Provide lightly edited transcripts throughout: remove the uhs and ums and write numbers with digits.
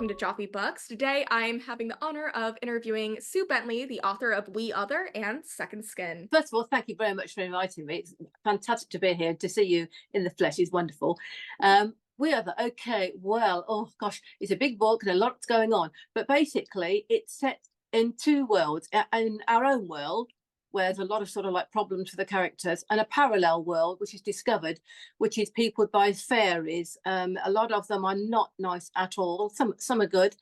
welcome to Joffy Books. Today I'm having the honor of interviewing Sue Bentley, the author of We Other and Second Skin. First of all, thank you very much for inviting me. It's fantastic to be here. To see you in the flesh is wonderful. We are the okay. Well, oh gosh, it's a big book and a lot's going on. But basically, it's set in two worlds: in our own world, where there's a lot of sort of like problems for the characters, and a parallel world which is discovered, which is peopled by fairies. A lot of them are not nice at all. Some are good.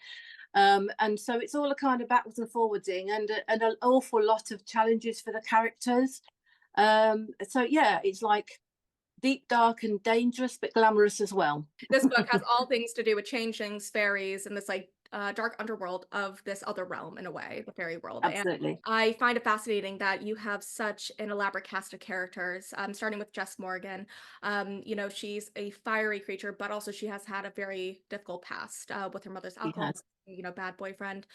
And so it's all a kind of backwards and forwarding, and an awful lot of challenges for the characters. So yeah, it's like deep, dark, and dangerous, but glamorous as well. This book has all things to do with changelings, fairies, and this dark underworld of this other realm in a way, the fairy world. And Absolutely. I find it fascinating that you have such an elaborate cast of characters, starting with Jess Morgan. She's a fiery creature, but also she has had a very difficult past with her mother's He alcohol, has. bad boyfriend.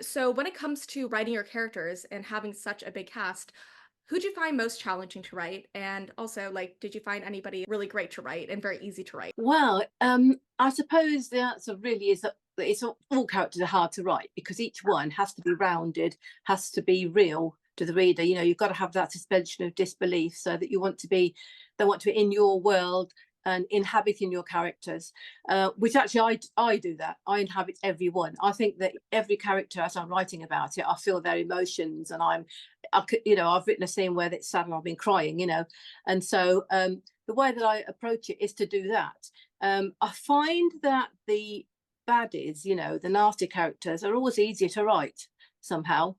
So when it comes to writing your characters and having such a big cast, who'd you find most challenging to write? And also, did you find anybody really great to write and very easy to write? Well, I suppose the answer really is that all characters are hard to write because each one has to be rounded, has to be real to the reader. You know, you've got to have that suspension of disbelief so that they want to be in your world and inhabiting your characters, which actually I do that. I inhabit everyone. I think that every character, as I'm writing about it, I feel their emotions, and I've written a scene where it's sad and I've been crying, and so the way that I approach it is to do that. I find that the baddies, the nasty characters, are always easier to write somehow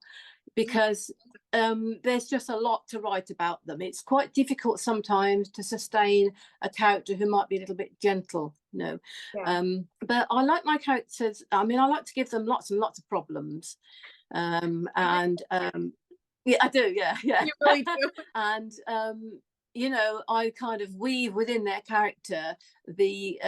because there's just a lot to write about them. It's quite difficult sometimes to sustain a character who might be a little bit gentle, Yeah, but I like my characters. I mean, I like to give them lots and lots of problems. I like And Yeah, I do. Yeah, yeah. you really do. And I kind of weave within their character the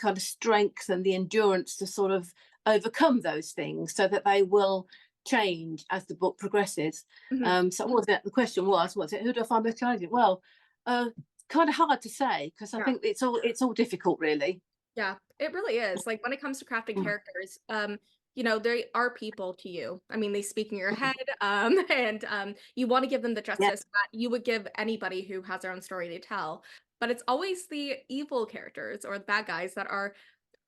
kind of strength and the endurance to sort of overcome those things, so that they will change as the book progresses. Mhm. So what was it? The question was it who do I find most challenging? Well, kind of hard to say because I Yeah. think it's all difficult, really. Yeah, it really is. Like when it comes to crafting Mm, characters, they are people to you. I mean, they speak in your mm. head, and you want to give them the Yeah. justice that you would give anybody who has their own story to tell. But it's always the evil characters or the bad guys that are,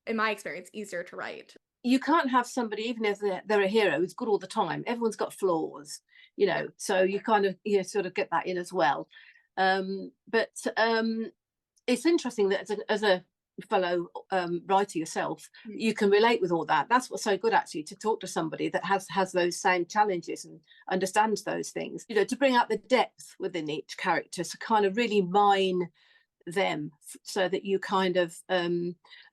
in my experience, easier to write. You can't have somebody, even if they're a hero, who's good all the time. Everyone's got flaws, Yeah. so you kind of sort of get that in as well. But it's interesting that as a fellow writer yourself, Mm. you can relate with all that. That's what's so good, actually, to talk to somebody that has those same challenges and understands those things. To bring out the depth within each character, to kind of really mine them, so that you kind of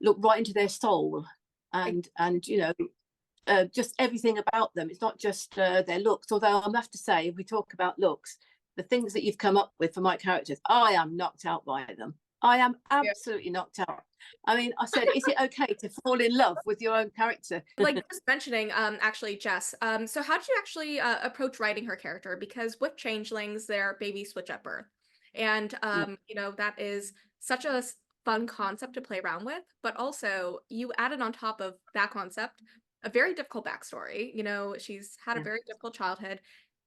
look right into their soul, and just everything about them. It's not just their looks, although I have to say, if we talk about looks, the things that you've come up with for my characters, I am knocked out by them. I am Yeah. absolutely knocked out. I mean, I said, is it okay to fall in love with your own character? Like just mentioning, actually, Jess. So how did you actually approach writing her character? Because with changelings, their babies switch at birth, and Yeah, that is such a fun concept to play around with. But also, you added on top of that concept a very difficult backstory. She's had a yeah. very difficult childhood,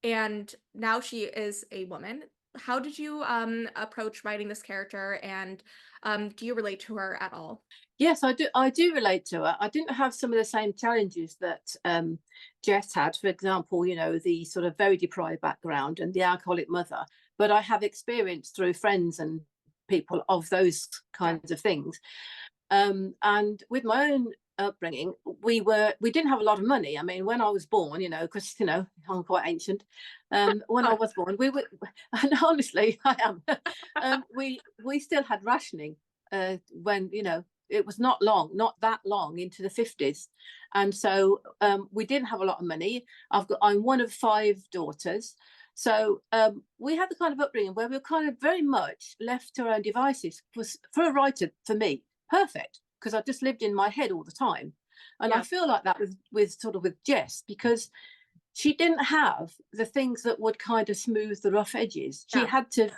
and now she is a woman. How did you approach writing this character, and do you relate to her at all? Yes, I do. I do relate to her. I didn't have some of the same challenges that Jess had. For example, the sort of very deprived background and the alcoholic mother. But I have experience through friends and people of those Yeah. kinds of things. And with my own upbringing, we didn't have a lot of money. I mean, when I was born, because I'm quite ancient. When I was born, we were, and honestly, I am. We still had rationing when it was not that long into the 50s, and so we didn't have a lot of money. I'm one of five daughters, so we had the kind of upbringing where we were kind of very much left to our own devices. Was, for a writer, for me, perfect, because I just lived in my head all the time. And I Yeah. feel like that with Jess, because she didn't have the things that would kind of smooth the rough edges. She Yeah. had to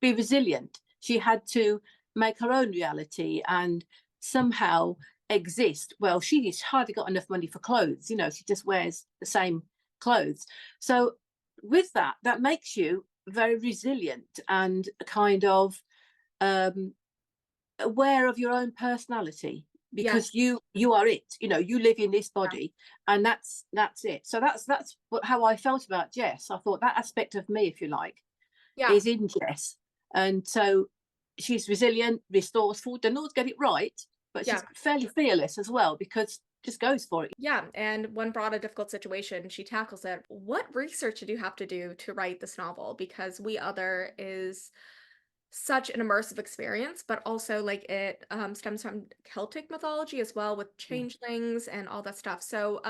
be resilient. She had to make her own reality and somehow exist. Well, she's hardly got enough money for clothes, you know, she just wears the same clothes. So with that, that makes you very resilient and kind of um aware of your own personality, Yes. because you are it, you know, you live in this body, and that's it. So that's how I felt about Jess. I thought that aspect of me, if you like, Yeah. is in Jess. And so she's resilient, resourceful, doesn't always get it right, but Yeah. she's fairly fearless as well, because just goes for it. Yeah, and when brought a difficult situation, she tackles it. What research did you have to do to write this novel? Because We Other is such an immersive experience, but also like it stems from Celtic mythology as well with Yeah. changelings and all that stuff. So,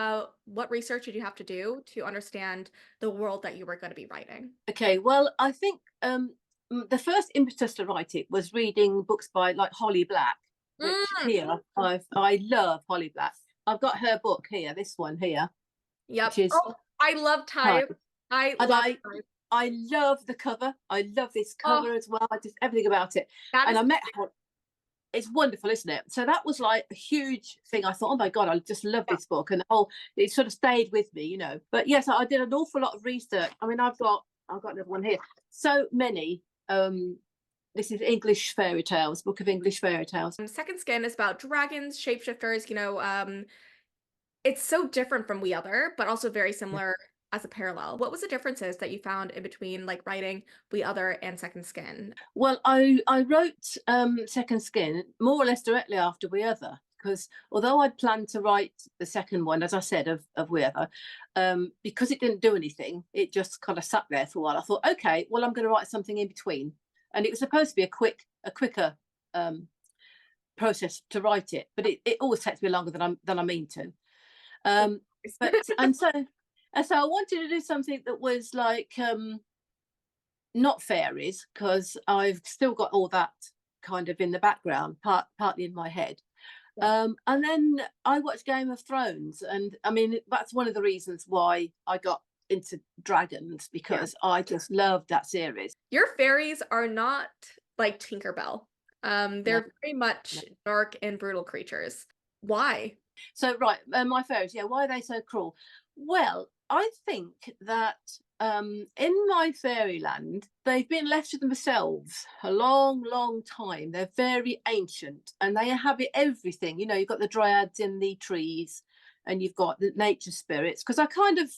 what research did you have to do to understand the world that you were going to be writing? Okay, well, I think the first impetus to write it was reading books by like Holly Black, which Mm, here I love Holly Black. I've got her book here, this one here, yep. which is Oh, I love Time. type. I And love type. I love the cover. I love this Oh, cover as well. I just everything about it. that And is I met her. It's wonderful, isn't it? So that was like a huge thing. I thought, oh my God, I just love yeah, this book. And the whole it sort of stayed with me, you know. But yes, I did an awful lot of research. I mean, I've got another one here. So many this is English fairy tales, book of English fairy tales. Second Skin is about dragons, shapeshifters, it's so different from We Other, but also very similar as a parallel. What was the differences that you found in between, like, writing We Other and Second Skin? Well, I wrote Second Skin more or less directly after We Other, because although I'd planned to write the second one, as I said, of We Other, because it didn't do anything, it just kind of sat there for a while. I thought, okay, well, I'm going to write something in between, and it was supposed to be a quicker um, process to write it, but it always takes me longer than I mean to. Um, but and so I wanted to do something that was like not fairies, because I've still got all that kind of in the background, partly in my head. Yeah. And then I watched Game of Thrones, and I mean that's one of the reasons why I got into dragons, Yeah. because I just loved that series. Your fairies are not like Tinkerbell. No, They're very no. much dark and brutal creatures. Why? So right, my fairies, yeah, why are they so cruel? Well, I think that in my fairyland, they've been left to themselves a long, long time. They're very ancient, and they inhabit everything. You know, you've got the dryads in the trees, and you've got the nature spirits. Because I kind of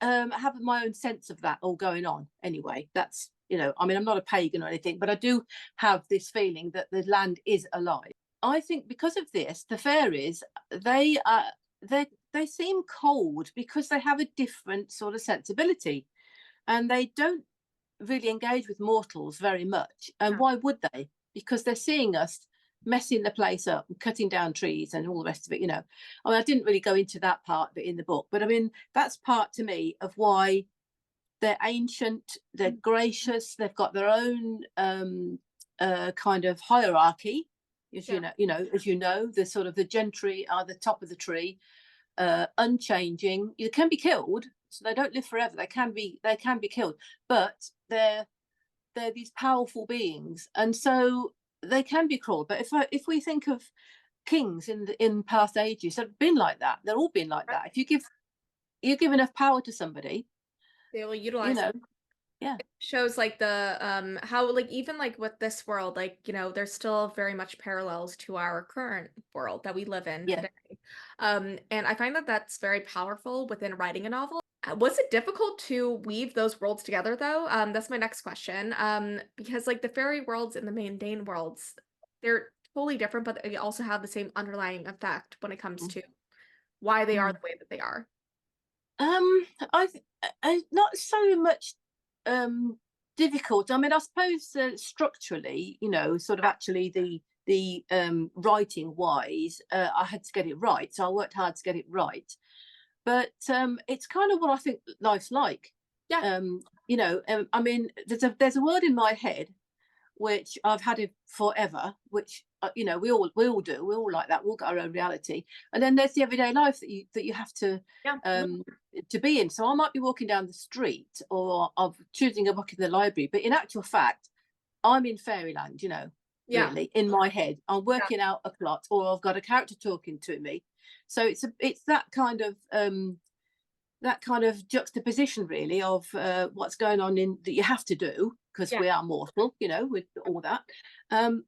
have my own sense of that all going on. Anyway, that's, you know, I mean, I'm not a pagan or anything, but I do have this feeling that the land is alive. I think because of this, the fairies, they are they seem cold because they have a different sort of sensibility, and they don't really engage with mortals very much. And Yeah. why would they? Because they're seeing us messing the place up and cutting down trees and all the rest of it, you know. I mean, I didn't really go into that part of it in the book, but I mean, that's part to me of why they're ancient, they're gracious, they've got their own kind of hierarchy, as Yeah. as you know, the sort of the gentry are the top of the tree, unchanging. You can be killed, so they don't live forever. They can be killed, but they're these powerful beings, and so they can be cruel. But if we think of kings in past ages, they've been like that. They're all been like that. If you give enough power to somebody, They will you utilize know, it. yeah, Shows like the how like even like with this world, like, there's still very much parallels to our current world that we live in yeah. today. And I find that that's very powerful within writing a novel. Was it difficult to weave those worlds together though? That's my next question. Because like the fairy worlds and the mundane worlds, they're totally different, but they also have the same underlying effect when it comes Mm. to why they are Mm. the way that they are. I not so much um difficult. I mean, I suppose structurally, you know, sort of actually the writing wise, I had to get it right, so I worked hard to get it right. But it's kind of what I think life's like. Yeah. I mean, there's a word in my head which I've had it forever, which we all do. We all like that. We all got our own reality, and then there's the everyday life that you have Yeah. um, to be in. So I might be walking down the street, or I'm choosing a book in the library, but in actual fact, I'm in fairyland. You know, Yeah. really, in my head. I'm Yeah. working out a plot, or I've got a character talking to me. So it's that kind of juxtaposition, really, of what's going on in that you have to do because Yeah. we are mortal, with all that.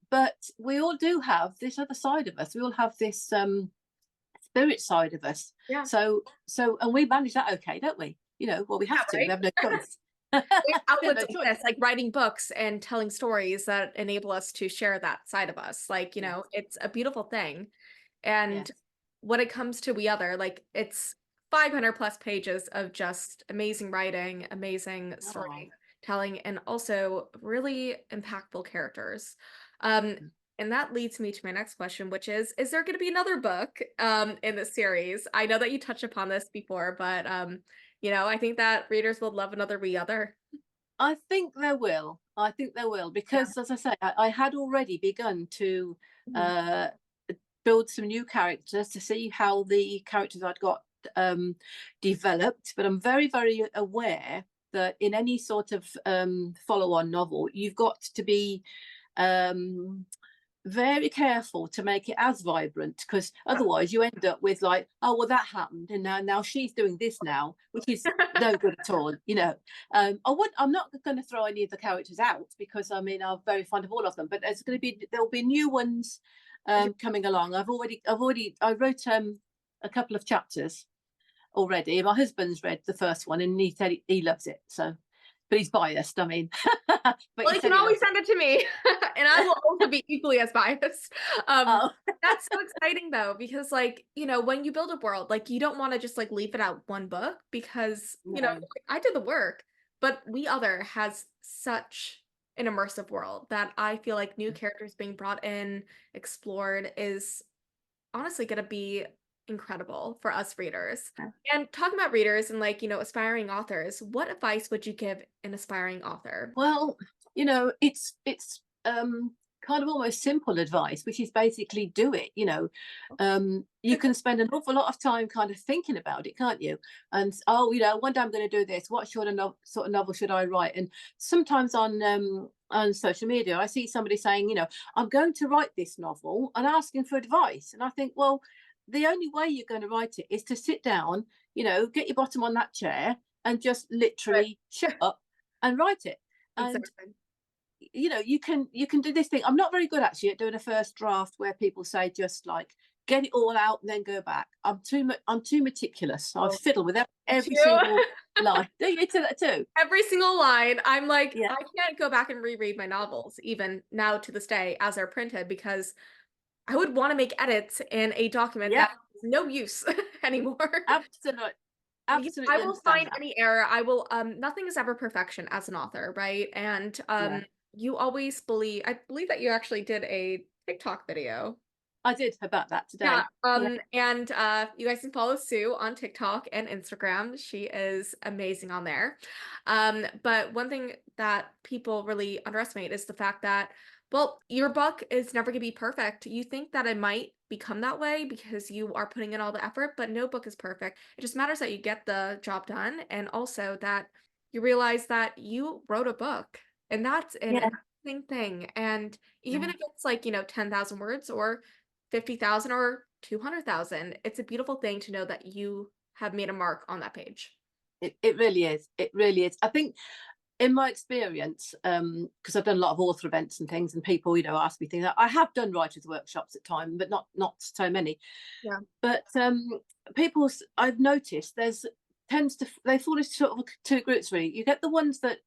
But we all do have this other side of us. We all have this spirit side of us. Yeah. And we manage that okay, don't we? Well, we Yeah, have to. We right? have no choice. We have We have outlets no like choice. this, like writing books and telling stories that enable us to share that side of us. Like, Yes, it's a beautiful thing. yes. And when it comes to We Other, like it's 500 plus pages of just amazing writing, amazing Oh, storytelling, and also really impactful characters. Um, mm. and that leads me to my next question, which is there going to be another book in the series? I know that you touched upon this before, but I think that readers will love another We Other. I think there will. I think there will Yeah. because, as I say, I had already begun to Mhm. uh, build some new characters to see how the characters I'd got developed. But I'm very, very aware that in any sort of follow-on novel, you've got to be um, very careful to make it as vibrant because otherwise you end up with like, oh well, that happened and now she's doing this now, which is no good at all. I'm not going to throw any of the characters out because I mean I'm very fond of all of them, but there'll be new ones coming along. I wrote a couple of chapters already. My husband's read the first one and he said he loves it, so but he's biased, I mean. But Well, he you said can he always loves it. send it to me, and I will also be equally as biased. Um, Oh. that's so exciting though, because when you build a world, like you don't want to just like leave it out one book because, No. I did the work, but We Other has such an immersive world that I feel like new characters being brought in, explored is honestly going to be incredible for us readers. And talking about readers and aspiring authors, what advice would you give an aspiring author? Well, it's kind of almost simple advice, which is basically do it. You can spend an awful lot of time kind of thinking about it, can't you? And oh, one day I'm going to do this. What sort of novel should I write? And sometimes on social media, I see somebody saying, I'm going to write this novel and asking for advice. And I think, well, the only way you're going to write it is to sit down, get your bottom on that chair and just Right. literally shut up and write it. And Exactly. you can do this thing. I'm not very good actually at doing a first draft where people say just like get it all out and then go back. I'm too meticulous. I Oh, fiddle with me every too. single line. Do you do that too? Every single line. I'm like, Yeah, I can't go back and reread my novels, even now to this day, as they're printed, because I would want to make edits in a document yeah, that has no use anymore. absolutely, I absolutely will understand find that. any error. I will nothing is ever perfection as an author, right? And Yeah, you always believe I believe that you actually did a TikTok video. I did about that Yeah, today. Yeah, and you guys can follow Sue on TikTok and Instagram. She is amazing on there. But one thing that people really underestimate is the fact that, well, your book is never gonna be perfect. You think that it might become that way because you are putting in all the effort, but no book is perfect. It just matters that you get the job done and also that you realize that you wrote a book, and that's an yeah, amazing thing. And even yeah. if it's 10,000 words or 50,000 or 200,000, it's a beautiful thing to know that you have made a mark on that page. It really is. It really is. I think in my experience, because I've done a lot of author events and things, and people, ask me things. I have done writers' workshops at times, but not so many. Yeah. But I've noticed they fall into sort of two groups really. You get the ones that,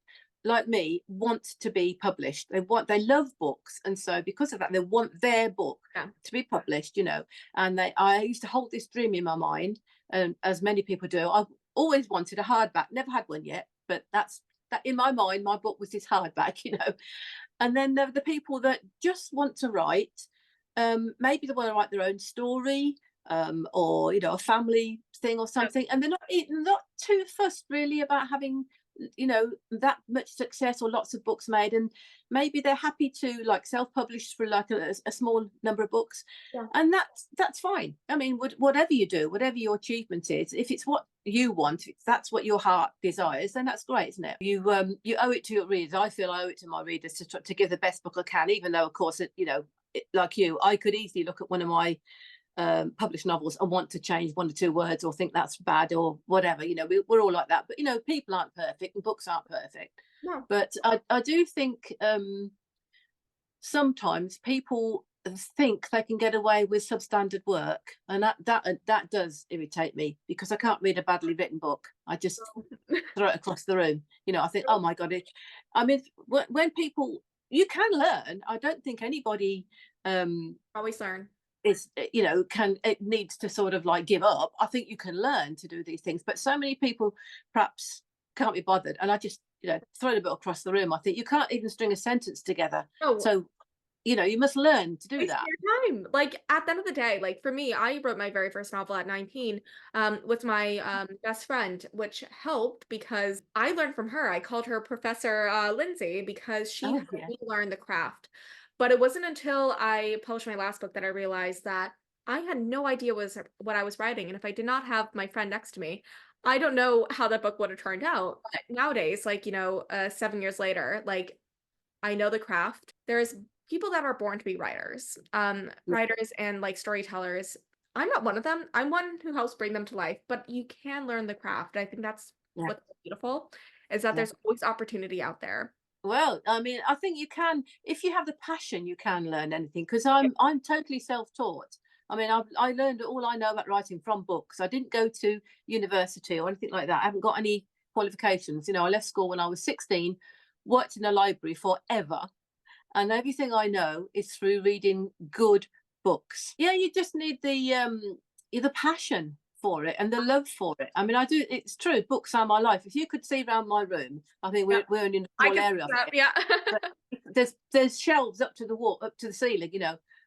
like me, want to be published. They love books, and so because of that, they want their book Yeah. to be published. And I used to hold this dream in my mind, and as many people do, I've always wanted a hardback. Never had one yet, but that's that in my mind. My book was this hardback. And then there are the people that just want to write. Maybe they want to write their own story, or a family thing or Yeah. something, and they're not too fussed really about having that much success or lots of books made, and maybe they're happy to like self-publish for like a small number of books, Yeah. and that's fine. I mean, whatever you do, whatever your achievement is, if it's what you want, if that's what your heart desires, then that's great, isn't it? You owe it to your readers. I feel I owe it to my readers to give the best book I can, even though of course like you, I could easily look at one of my published novels and want to change one or two words or think that's bad or whatever. We're all like that, but people aren't perfect and books aren't perfect. No. But I do think sometimes people think they can get away with substandard work, and that does irritate me, because I can't read a badly written book. I just throw it across the room. I think, oh my god, I mean, when people, you can learn. I don't think anybody Always learn. is it needs to sort of like give up. I think you can learn to do these things, but so many people perhaps can't be bothered, and I just throw the book across the room. I think you can't even string a sentence together, Oh, so you must learn to do waste that. your time. Like, at the end of the day, like, for me, I wrote my very first novel at 19, with my, best friend, which helped because I learned from her. I called her Professor, Lindsay, because she Oh helped yeah. me learn the craft. But it wasn't until I published my last book that I realized that I had no idea what I was writing, and if I did not have my friend next to me, I don't know how that book would have turned out. But nowadays, like, 7 years later, like, I know the craft. There's people that are born to be writers, writers and like storytellers. I'm not one of them. I'm one who helps bring them to life, but you can learn the craft. I think that's Yeah. what's so beautiful, is that Yeah. there's always opportunity out there. Well, I mean, I think you can, if you have the passion, you can learn anything. Because I'm totally self-taught. I mean, I learned all I know about writing from books. I didn't go to university or anything like that. I haven't got any qualifications. I left school when I was 16, worked in a library forever, and everything I know is through reading good books. Yeah, you just need the passion for it and the love for it. I mean, I do. It's true. Books are my life. If you could see around my room, I think Yeah, we're in a I small can area see of that. it, Yeah. but there's shelves up to the wall, up to the ceiling.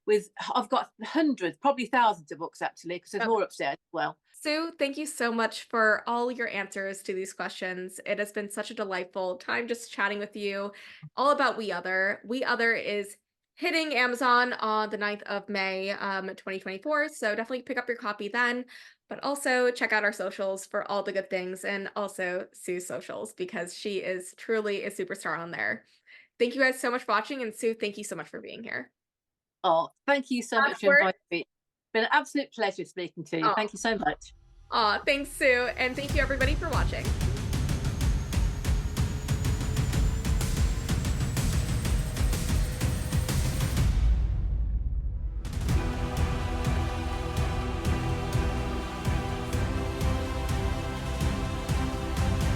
With I've got hundreds, probably thousands of books actually, because there's Yep. more upstairs as well. Sue, thank you so much for all your answers to these questions. It has been such a delightful time just chatting with you all about We Other. We Other is hitting Amazon on the 9th of May, 2024. So definitely pick up your copy then, but also check out our socials for all the good things, and also Sue's socials because she is truly a superstar on there. Thank you guys so much for watching. And Sue, thank you so much for being here. Oh, thank you so much Last for word. inviting me. It's been an absolute pleasure speaking to you. Oh, Thank you so much. thanks, Sue. And thank you everybody for watching.